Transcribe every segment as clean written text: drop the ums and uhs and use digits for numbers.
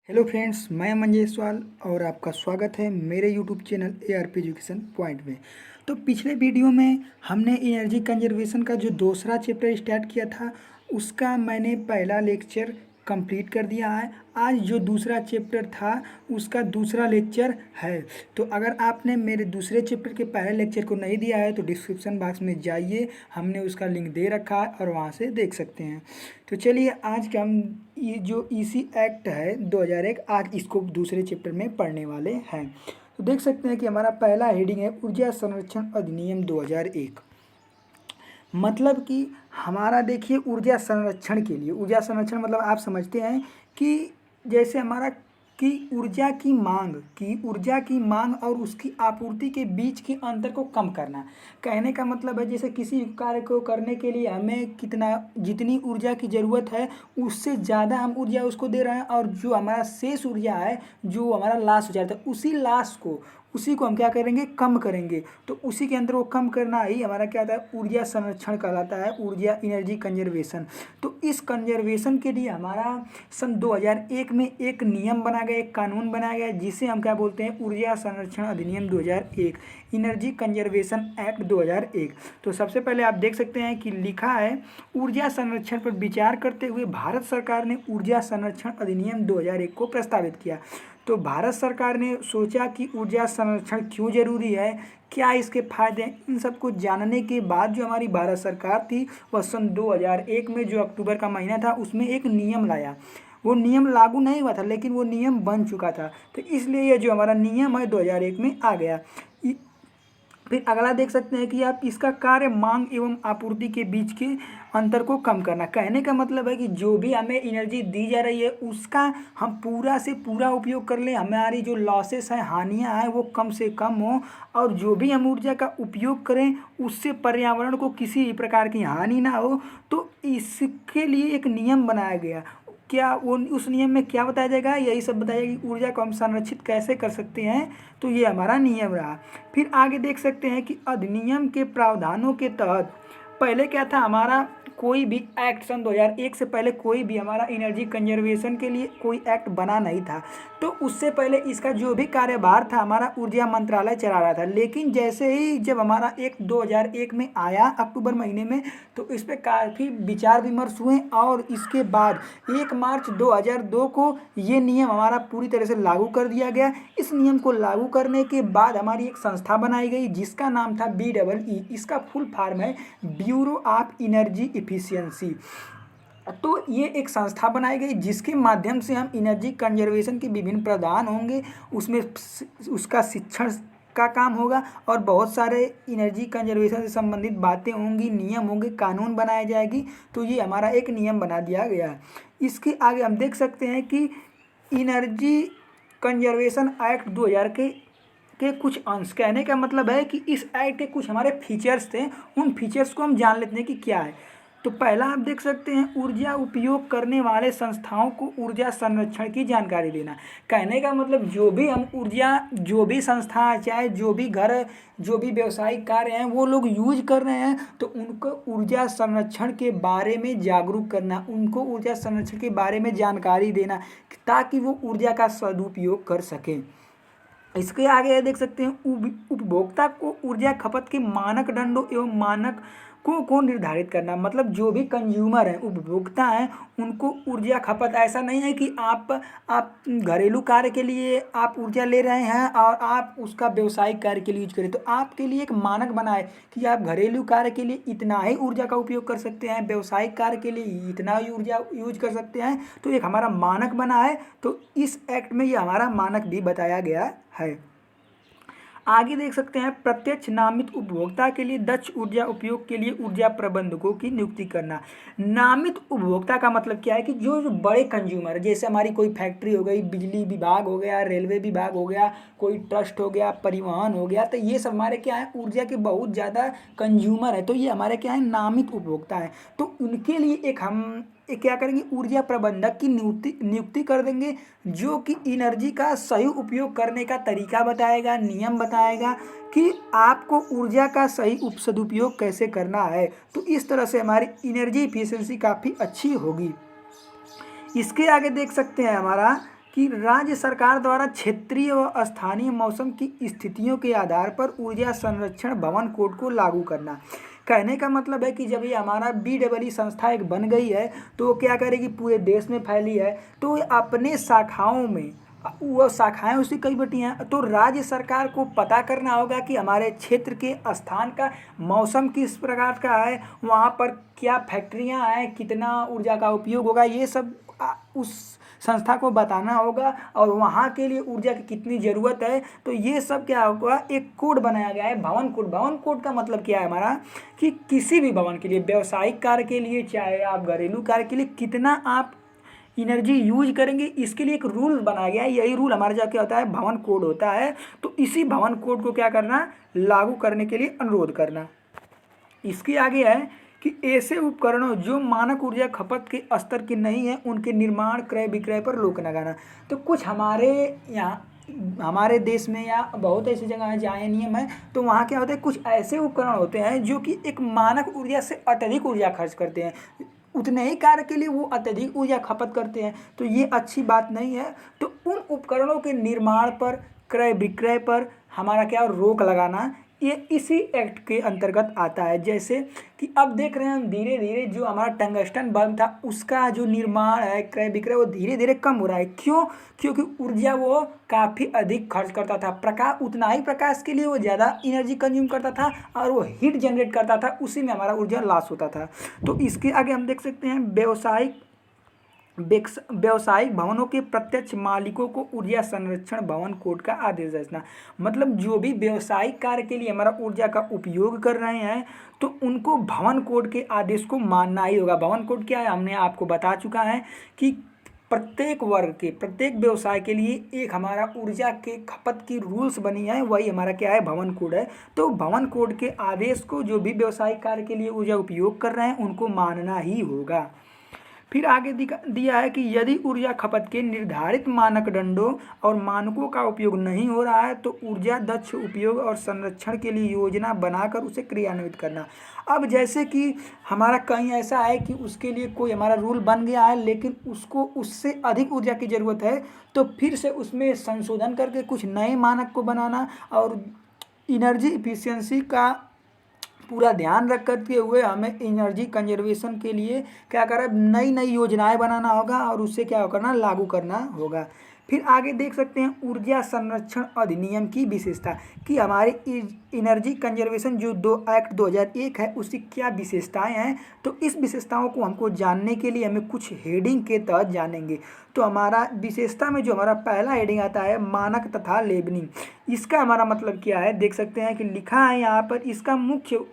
Hello friends, मैं मंजय सवाल और आपका स्वागत है मेरे YouTube channel ARP education point में। तो पिछले वीडियो में हमने एनर्जी कंजर्वेशन का जो दूसरा चैप्टर स्टार्ट किया था उसका मैंने पहला लेक्चर कंप्लीट कर दिया है। आज जो दूसरा चैप्टर था उसका दूसरा लेक्चर है। तो अगर आपने मेरे दूसरे चैप्टर के पहले लेक्चर को नहीं दिया है तो डिस्क्रिप्शन बॉक्स में जाइए, हमने उसका लिंक दे रखा है और वहाँ से देख सकते हैं। तो चलिए आज का हम ये जो ईसी एक्ट है 2001, आज इसको दूसरे चैप्टर में पढ़ने वाले हैं। तो देख सकते हैं कि हमारा पहला हेडिंग है ऊर्जा संरक्षण अधिनियम 2001। मतलब कि हमारा देखिए ऊर्जा संरक्षण मतलब आप समझते हैं कि जैसे हमारा कि ऊर्जा की मांग और उसकी आपूर्ति के बीच के अंतर को कम करना। कहने का मतलब है जैसे किसी कार्य को करने के लिए हमें जितनी ऊर्जा की ज़रूरत है उससे ज़्यादा हम ऊर्जा उसको दे रहे हैं, और जो हमारा शेष ऊर्जा है, जो हमारा लॉस हो जाता है, उसी को हम क्या करेंगे, कम करेंगे। तो उसी के अंदर वो कम करना ही हमारा क्या आता है, ऊर्जा संरक्षण कहलाता है, ऊर्जा एनर्जी कंजर्वेशन। तो इस कंजर्वेशन के लिए हमारा सन 2001 में एक नियम बना गया, एक कानून बनाया गया, जिसे हम क्या बोलते हैं, ऊर्जा संरक्षण अधिनियम 2001, एनर्जी कंजर्वेशन एक्ट 2001। तो सबसे पहले आप देख सकते हैं कि लिखा है, ऊर्जा संरक्षण पर विचार करते हुए भारत सरकार ने ऊर्जा संरक्षण अधिनियम 2001 को प्रस्तावित किया। तो भारत सरकार ने सोचा कि ऊर्जा संरक्षण क्यों जरूरी है, क्या इसके फायदे हैं, इन सब को जानने के बाद जो हमारी भारत सरकार थी वह सन 2001 में जो अक्टूबर का महीना था उसमें एक नियम लाया। वो नियम लागू नहीं हुआ था लेकिन वो नियम बन चुका था, तो इसलिए ये जो हमारा नियम है 2001 में आ गया। फिर अगला देख सकते हैं कि आप इसका कार्य मांग एवं आपूर्ति के बीच के अंतर को कम करना। कहने का मतलब है कि जो भी हमें एनर्जी दी जा रही है उसका हम पूरा से पूरा उपयोग कर लें, हमारी जो लॉसेस हैं, हानियां हैं, वो कम से कम हो, और जो भी हम ऊर्जा का उपयोग करें उससे पर्यावरण को किसी भी प्रकार की हानि ना हो। तो इसके लिए एक नियम बनाया गया। क्या वो उस नियम में क्या बताया जाएगा, यही सब बताया जाएगा कि ऊर्जा को हम संरक्षित कैसे कर सकते हैं। तो ये हमारा नियम रहा। फिर आगे देख सकते हैं कि अधिनियम के प्रावधानों के तहत पहले क्या था, हमारा कोई भी एक्ट सन 2001 से पहले कोई भी हमारा एनर्जी कंजर्वेशन के लिए कोई एक्ट बना नहीं था। तो उससे पहले इसका जो भी कार्यभार था हमारा ऊर्जा मंत्रालय चला रहा था। लेकिन जैसे ही जब हमारा एक 2001 में आया अक्टूबर महीने में, तो इस पर काफ़ी विचार विमर्श हुए, और इसके बाद 1 मार्च 2002 को ये नियम हमारा पूरी तरह से लागू कर दिया गया। इस नियम को लागू करने के बाद हमारी एक संस्था बनाई गई जिसका नाम था BEE। इसका फुल फॉर्म है ब्यूरो ऑफ एनर्जी इफिशियंसी। तो ये एक संस्था बनाई गई जिसके माध्यम से हम एनर्जी कंजर्वेशन के विभिन्न प्रावधान होंगे, उसमें उसका शिक्षण का काम होगा, और बहुत सारे एनर्जी कंजर्वेशन से संबंधित बातें होंगी, नियम होंगे, कानून बनाए जाएगी। तो ये हमारा एक नियम बना दिया गया है। इसके आगे हम देख सकते हैं कि एनर्जी कंजर्वेशन एक्ट 2000 के कुछ अंश। कहने का मतलब है कि इस एक्ट के कुछ हमारे फीचर्स थे, उन फीचर्स को हम जान लेते हैं कि क्या है। तो पहला आप देख सकते हैं, ऊर्जा उपयोग करने वाले संस्थाओं को ऊर्जा संरक्षण की जानकारी देना। कहने का मतलब जो भी संस्था, चाहे जो भी घर, जो भी व्यवसायिक कार्य हैं वो लोग यूज कर रहे हैं, तो उनको ऊर्जा संरक्षण के बारे में जागरूक करना, उनको ऊर्जा संरक्षण के बारे में जानकारी देना, ताकि वो ऊर्जा का सदुपयोग कर सकें। इसके आगे देख सकते हैं, उपभोक्ता को ऊर्जा खपत के मानदंडों एवं मानकों को निर्धारित करना। मतलब जो भी कंज्यूमर हैं, उपभोक्ता हैं, उनको ऊर्जा खपत, ऐसा नहीं है कि आप घरेलू कार्य के लिए आप ऊर्जा ले रहे हैं और आप उसका व्यवसायिक कार्य के लिए यूज करें। तो आपके लिए एक मानक बनाए कि आप घरेलू कार्य के लिए इतना ही ऊर्जा का उपयोग कर सकते हैं, व्यवसायिक कार्य के लिए इतना ही ऊर्जा यूज कर सकते हैं। तो एक हमारा मानक बना है, तो इस एक्ट में ये हमारा मानक भी बताया गया है। आगे देख सकते हैं, प्रत्यक्ष नामित उपभोक्ता के लिए दक्ष ऊर्जा उपयोग के लिए ऊर्जा प्रबंधकों की नियुक्ति करना। नामित उपभोक्ता का मतलब क्या है कि जो बड़े कंज्यूमर है, जैसे हमारी कोई फैक्ट्री हो गई, बिजली विभाग हो गया, रेलवे विभाग हो गया, कोई ट्रस्ट हो गया, परिवहन हो गया, तो ये सब हमारे क्या है, ऊर्जा के बहुत ज़्यादा कंज्यूमर है। तो ये हमारे क्या है, नामित उपभोक्ता है। तो उनके लिए एक हम क्या करेंगे, ऊर्जा प्रबंधक की नियुक्ति कर देंगे, जो कि एनर्जी का सही उपयोग करने का तरीका बताएगा, नियम बताएगा कि आपको ऊर्जा का सही सदुपयोग कैसे करना है। तो इस तरह से हमारी एनर्जी इफिशियंसी काफ़ी अच्छी होगी। इसके आगे देख सकते हैं हमारा कि राज्य सरकार द्वारा क्षेत्रीय व स्थानीय मौसम की स्थितियों के आधार पर ऊर्जा संरक्षण भवन कोड को लागू करना। कहने का मतलब है कि जब ये हमारा BEE संस्था एक बन गई है तो वो क्या करेगी, पूरे देश में फैली है, तो अपने शाखाओं में वो शाखाएं उसकी कई बटी हैं, तो राज्य सरकार को पता करना होगा कि हमारे क्षेत्र के स्थान का मौसम किस प्रकार का है, वहाँ पर क्या फैक्ट्रियाँ हैं, कितना ऊर्जा का उपयोग होगा, ये सब उस संस्था को बताना होगा, और वहाँ के लिए ऊर्जा की कितनी ज़रूरत है। तो ये सब क्या होगा, एक कोड बनाया गया है, भवन कोड। भवन कोड का मतलब क्या है हमारा, कि किसी भी भवन के लिए, व्यावसायिक कार्य के लिए, चाहे आप घरेलू कार्य के लिए, कितना आप एनर्जी यूज करेंगे, इसके लिए एक रूल बनाया गया है। यही रूल हमारा जो क्या होता है, भवन कोड होता है। तो इसी भवन कोड को क्या करना, लागू करने के लिए अनुरोध करना। इसके आगे है कि ऐसे उपकरणों जो मानक ऊर्जा खपत के स्तर के नहीं है, उनके निर्माण क्रय विक्रय पर रोक लगाना। तो कुछ हमारे यहाँ, हमारे देश में या बहुत ऐसी जगह है जहाँ ये नियम है, तो वहाँ क्या होता है, कुछ ऐसे उपकरण होते हैं जो कि एक मानक ऊर्जा से अत्यधिक ऊर्जा खर्च करते हैं, उतने ही कार्य के लिए वो अत्यधिक ऊर्जा खपत करते हैं। तो ये अच्छी बात नहीं है। तो उन उपकरणों के निर्माण पर, क्रय विक्रय पर हमारा क्या रोक लगाना, ये इसी एक्ट के अंतर्गत आता है। जैसे कि अब देख रहे हैं हम धीरे धीरे जो हमारा टंगस्टन बल्ब था उसका जो निर्माण है, क्रय विक्रय, वो धीरे धीरे कम हो रहा है। क्यों? क्योंकि ऊर्जा वो काफ़ी अधिक खर्च करता था, प्रकाश उतना ही प्रकाश के लिए वो ज़्यादा एनर्जी कंज्यूम करता था और वो हीट जनरेट करता था, उसी में हमारा ऊर्जा लॉस होता था। तो इसके आगे हम देख सकते हैं व्यावसायिक भवनों के प्रत्यक्ष मालिकों को ऊर्जा संरक्षण भवन कोड का आदेश रचना। मतलब जो भी व्यावसायिक कार्य के लिए हमारा ऊर्जा का उपयोग कर रहे हैं, तो उनको भवन कोड के आदेश को मानना ही होगा। भवन कोड क्या है, हमने आपको बता चुका है कि प्रत्येक वर्ग के, प्रत्येक व्यवसाय के लिए एक हमारा ऊर्जा के खपत की रूल्स बनी है, वही हमारा क्या है, भवन कोड है। तो भवन कोड के आदेश को जो भी व्यावसायिक कार्य के लिए ऊर्जा उपयोग कर रहे हैं उनको मानना ही होगा। फिर आगे दिया है कि यदि ऊर्जा खपत के निर्धारित मानदंडों और मानकों का उपयोग नहीं हो रहा है तो ऊर्जा दक्ष उपयोग और संरक्षण के लिए योजना बनाकर उसे क्रियान्वित करना। अब जैसे कि हमारा कहीं ऐसा है कि उसके लिए कोई हमारा रूल बन गया है, लेकिन उसको उससे अधिक ऊर्जा की ज़रूरत है, तो फिर से उसमें संशोधन करके कुछ नए मानक को बनाना और इनर्जी इफिशियंसी का पूरा ध्यान रख करके हुए हमें एनर्जी कंजर्वेशन के लिए क्या करना, नई नई योजनाएं बनाना होगा और उससे क्या करना, लागू करना होगा। फिर आगे देख सकते हैं ऊर्जा संरक्षण अधिनियम की विशेषता, कि हमारी एनर्जी कंजर्वेशन जो एक्ट 2001 है उसकी क्या विशेषताएं हैं। तो इस विशेषताओं को हमको जानने के लिए हमें कुछ हेडिंग के तहत जानेंगे। तो हमारा विशेषता में जो हमारा पहला हेडिंग आता है, मानक तथा लेबलिंग। इसका हमारा मतलब क्या है, देख सकते हैं कि लिखा है यहाँ पर, इसका मुख्य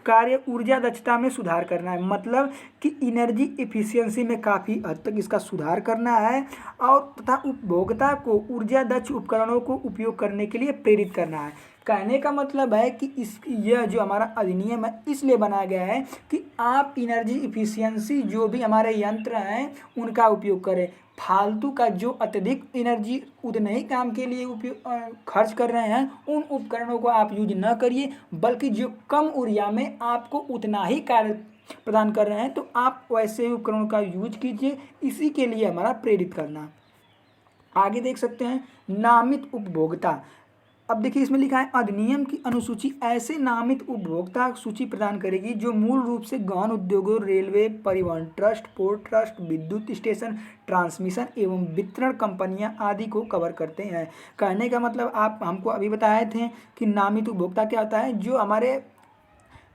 कार्य ऊर्जा दक्षता में सुधार करना है। मतलब कि एनर्जी एफिशिएंसी में काफ़ी हद तक इसका सुधार करना है और तथा उपभोक्ता को ऊर्जा दक्ष उपकरणों को उपयोग करने के लिए प्रेरित करना है। कहने का मतलब है कि यह जो हमारा अधिनियम है इसलिए बनाया गया है कि आप एनर्जी इफिशियंसी जो भी हमारे यंत्र हैं उनका उपयोग करें। फालतू का जो अत्यधिक एनर्जी उतने ही काम के लिए उपयोग खर्च कर रहे हैं उन उपकरणों को आप यूज न करिए, बल्कि जो कम ऊर्जा में आपको उतना ही कार्य प्रदान कर रहे हैं तो आप वैसे उपकरणों का यूज कीजिए। इसी के लिए हमारा प्रेरित करना। आगे देख सकते हैं नामित उपभोक्ता। अब देखिए इसमें लिखा है अधिनियम की अनुसूची ऐसे नामित उपभोक्ता सूची प्रदान करेगी जो मूल रूप से गहन उद्योगों, रेलवे, परिवहन ट्रस्ट, पोर्ट ट्रस्ट, विद्युत स्टेशन, ट्रांसमिशन एवं वितरण कंपनियां आदि को कवर करते हैं। कहने का मतलब आप हमको अभी बताए थे कि नामित उपभोक्ता क्या होता है, जो हमारे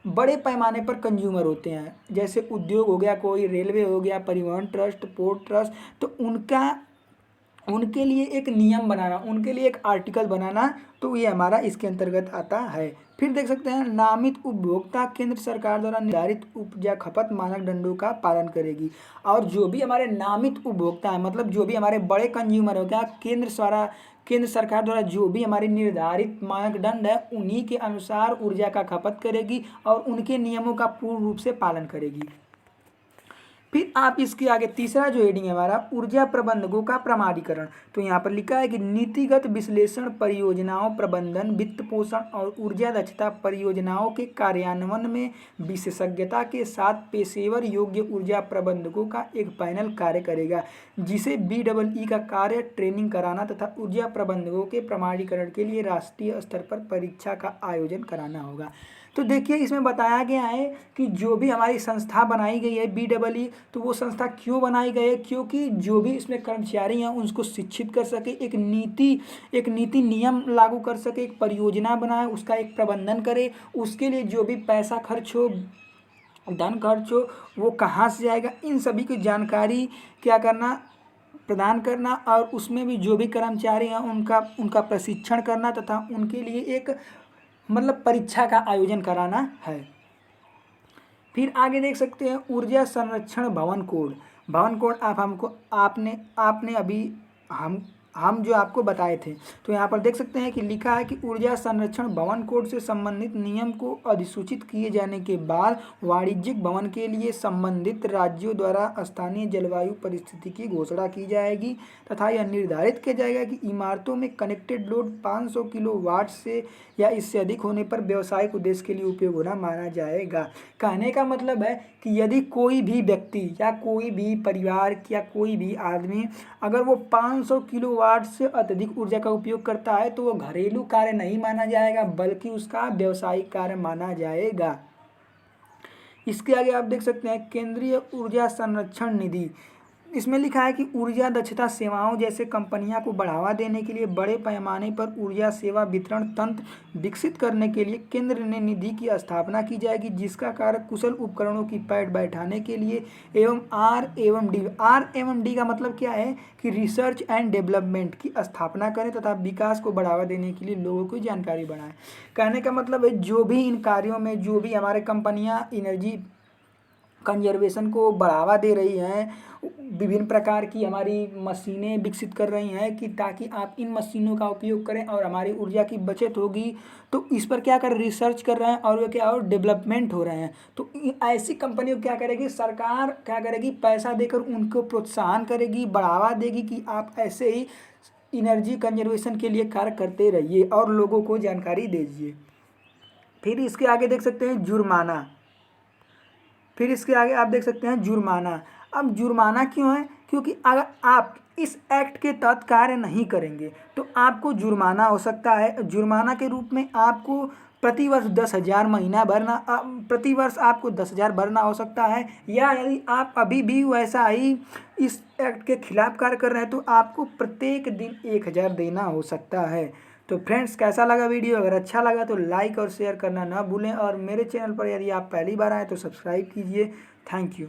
बड़े पैमाने पर कंज्यूमर होते हैं, जैसे उद्योग हो गया, कोई रेलवे हो गया, परिवहन ट्रस्ट, पोर्ट ट्रस्ट, तो उनके लिए एक नियम बनाना, उनके लिए एक आर्टिकल बनाना, तो ये हमारा इसके अंतर्गत आता है। फिर देख सकते हैं नामित उपभोक्ता केंद्र सरकार द्वारा निर्धारित ऊर्जा खपत मानदंडों का पालन करेगी। और जो भी हमारे नामित उपभोक्ता हैं, मतलब जो भी हमारे बड़े कंज्यूमर हो गया, केंद्र सरकार द्वारा जो भी हमारे निर्धारित मानदंड है उन्हीं के अनुसार ऊर्जा का खपत करेगी और उनके नियमों का पूर्ण रूप से पालन करेगी। फिर आप इसके आगे तीसरा जो हेडिंग है हमारा, ऊर्जा प्रबंधकों का प्रमाणीकरण। तो यहाँ पर लिखा है कि नीतिगत विश्लेषण, परियोजनाओं प्रबंधन, वित्त पोषण और ऊर्जा दक्षता परियोजनाओं के कार्यान्वयन में विशेषज्ञता के साथ पेशेवर योग्य ऊर्जा प्रबंधकों का एक पैनल कार्य करेगा, जिसे BEE का कार्य ट्रेनिंग कराना तथा ऊर्जा प्रबंधकों के प्रमाणीकरण के लिए राष्ट्रीय स्तर पर परीक्षा का आयोजन कराना होगा। तो देखिए इसमें बताया गया है कि जो भी हमारी संस्था बनाई गई है BEE, तो वो संस्था क्यों बनाई गई है, क्योंकि जो भी इसमें कर्मचारी हैं उनको शिक्षित कर सके, एक नीति नियम लागू कर सके, एक परियोजना बनाए, उसका एक प्रबंधन करे, उसके लिए जो भी पैसा खर्च हो, धन खर्च हो, वो कहाँ से जाएगा, इन सभी की जानकारी क्या करना, प्रदान करना, और उसमें भी जो भी कर्मचारी हैं उनका प्रशिक्षण करना तथा उनके लिए एक मतलब परीक्षा का आयोजन कराना है। फिर आगे देख सकते हैं ऊर्जा संरक्षण भवन कोड। भवन कोड आपने अभी हम जो आपको बताए थे, तो यहाँ पर देख सकते हैं कि लिखा है कि ऊर्जा संरक्षण भवन कोड से संबंधित नियम को अधिसूचित किए जाने के बाद वाणिज्यिक भवन के लिए संबंधित राज्यों द्वारा स्थानीय जलवायु परिस्थिति की घोषणा की जाएगी तथा यह निर्धारित किया जाएगा कि इमारतों में कनेक्टेड लोड 500 किलोवाट से या इससे अधिक होने पर व्यावसायिक उद्देश्य के लिए उपयोग होना माना जाएगा। कहने का मतलब है कि यदि कोई भी व्यक्ति या कोई भी परिवार या कोई भी आदमी अगर वो 500 किलोवाट से अत्यधिक ऊर्जा का उपयोग करता है तो वो घरेलू कार्य नहीं माना जाएगा, बल्कि उसका व्यावसायिक कार्य माना जाएगा। इसके आगे आप देख सकते हैं केंद्रीय ऊर्जा संरक्षण निधि। इसमें लिखा है कि ऊर्जा दक्षता सेवाओं जैसे कंपनियां को बढ़ावा देने के लिए बड़े पैमाने पर ऊर्जा सेवा वितरण तंत्र विकसित करने के लिए केंद्र ने निधि की स्थापना की जाएगी, जिसका कार्य कुशल उपकरणों की पैठ बैठाने के लिए एवं R&D का मतलब क्या है कि रिसर्च एंड डेवलपमेंट की स्थापना करें तथा विकास को बढ़ावा देने के लिए लोगों को जानकारी बढ़ाएं। कहने का मतलब है जो भी इन कार्यों में जो भी हमारे कंपनियां एनर्जी कंजर्वेशन को बढ़ावा दे रही हैं, विभिन्न प्रकार की हमारी मशीनें विकसित कर रही हैं कि ताकि आप इन मशीनों का उपयोग करें और हमारी ऊर्जा की बचत होगी, तो इस पर क्या कर रिसर्च कर रहे हैं और वे क्या और डेवलपमेंट हो रहे हैं। तो ऐसी कंपनियों क्या करेगी, सरकार क्या करेगी, पैसा देकर उनको प्रोत्साहन करेगी, बढ़ावा देगी कि आप ऐसे ही एनर्जी कंजर्वेशन के लिए कार्य करते रहिए और लोगों को जानकारी दीजिए। फिर इसके आगे देख सकते हैं जुर्माना। फिर इसके आगे आप देख सकते हैं जुर्माना। अब जुर्माना क्यों है, क्योंकि अगर आप इस एक्ट के तहत कार्य नहीं करेंगे तो आपको जुर्माना हो सकता है। जुर्माना के रूप में आपको प्रतिवर्ष 10,000 महीना भरना, प्रतिवर्ष आपको 10,000 भरना हो सकता है, या यदि आप अभी भी वैसा ही इस एक्ट के खिलाफ कार्य कर रहे हैं तो आपको प्रत्येक दिन 1,000 देना हो सकता है। तो फ्रेंड्स कैसा लगा वीडियो, अगर अच्छा लगा तो लाइक और शेयर करना ना भूलें और मेरे चैनल पर यदि आप पहली बार आए तो सब्सक्राइब कीजिए। Thank you.